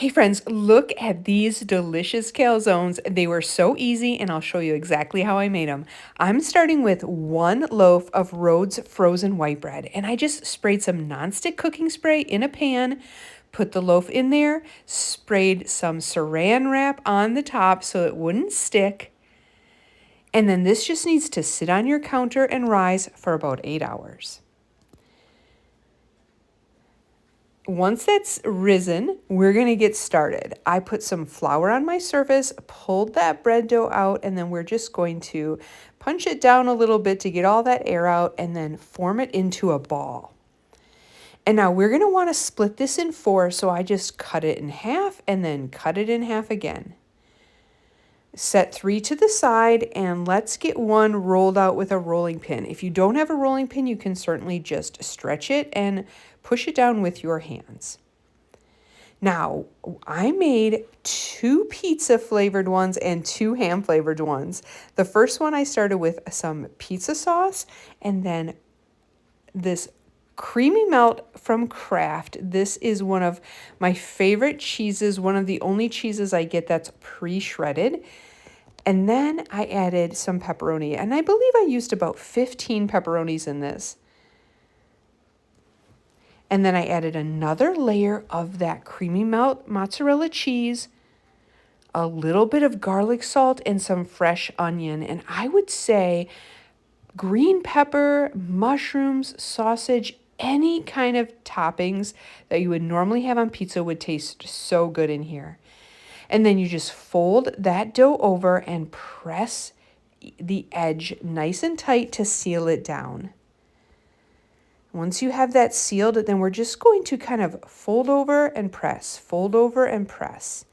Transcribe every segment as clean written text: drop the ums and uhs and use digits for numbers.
Hey friends, look at these delicious calzones. They were so easy and I'll show you exactly how I made them. I'm starting with 1 loaf of Rhodes Frozen white bread and I just sprayed some nonstick cooking spray in a pan, put the loaf in there, sprayed some saran wrap on the top so it wouldn't stick. And then this just needs to sit on your counter and rise for about 8 hours. Once that's risen, we're going to get started. I put some flour on my surface, pulled that bread dough out, and then we're just going to punch it down a little bit to get all that air out and then form it into a ball. And now we're going to want to split this in 4, so I just cut it in half and then cut it in half again. Set 3 to the side and let's get one rolled out with a rolling pin. If you don't have a rolling pin, you can certainly just stretch it and push it down with your hands. Now, I made 2 pizza flavored ones and 2 ham flavored ones. The first one I started with some pizza sauce and then this creamy melt from Kraft. This is one of my favorite cheeses, one of the only cheeses I get that's pre-shredded. And then I added some pepperoni, and I believe I used about 15 pepperonis in this. And then I added another layer of that creamy melt mozzarella cheese, a little bit of garlic salt, and some fresh onion. And I would say green pepper, mushrooms, sausage, any kind of toppings that you would normally have on pizza would taste so good in here. And then you just fold that dough over and press the edge nice and tight to seal it down. Once you have that sealed, then we're just going to kind of fold over and press, fold over and press.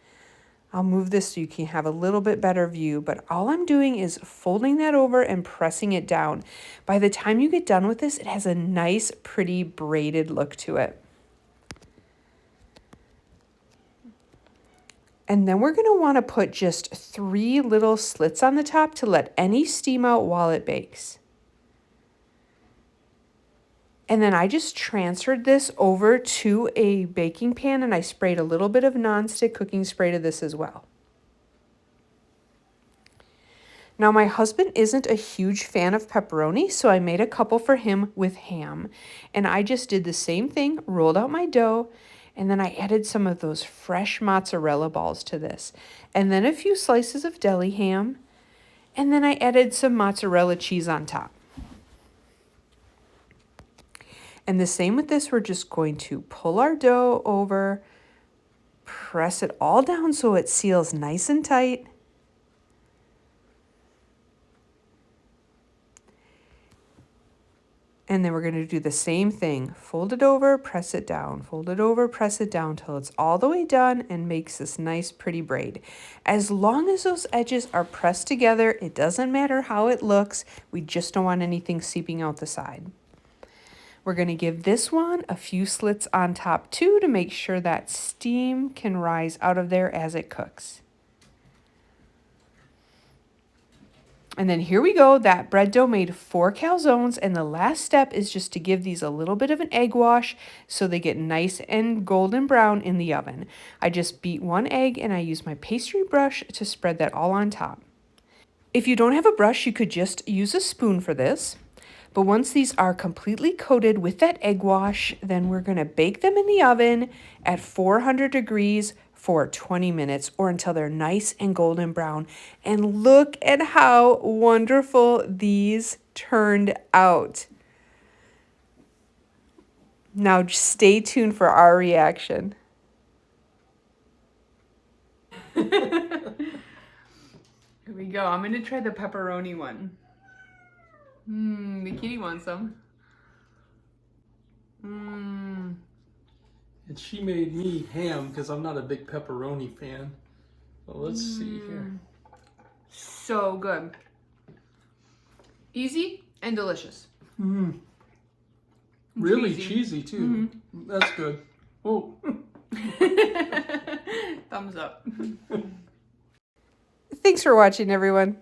I'll move this so you can have a little bit better view, but all I'm doing is folding that over and pressing it down. By the time you get done with this, it has a nice, pretty braided look to it. And then we're going to want to put just 3 little slits on the top to let any steam out while it bakes. And then I just transferred this over to a baking pan and I sprayed a little bit of nonstick cooking spray to this as well. Now my husband isn't a huge fan of pepperoni, so I made a couple for him with ham. And I just did the same thing, rolled out my dough, and then I added some of those fresh mozzarella balls to this. And then a few slices of deli ham. And then I added some mozzarella cheese on top. And the same with this, we're just going to pull our dough over, press it all down so it seals nice and tight. And then we're going to do the same thing. Fold it over, press it down. Fold it over, press it down till it's all the way done and makes this nice pretty braid. As long as those edges are pressed together, it doesn't matter how it looks. We just don't want anything seeping out the side. We're going to give this one a few slits on top too to make sure that steam can rise out of there as it cooks. And then here we go, that bread dough made 4 calzones, and the last step is just to give these a little bit of an egg wash so they get nice and golden brown in the oven. I just beat 1 egg and I use my pastry brush to spread that all on top. If you don't have a brush, you could just use a spoon for this. But once these are completely coated with that egg wash, then we're going to bake them in the oven at 400 degrees for 20 minutes or until they're nice and golden brown. And look at how wonderful these turned out. Now just stay tuned for our reaction. Here we go. I'm going to try the pepperoni one. The kitty wants some. And she made me ham because I'm not a big pepperoni fan. So let's see here. So good. Easy and delicious. Really cheesy too. That's good. Oh. Thumbs up. Thanks for watching, everyone.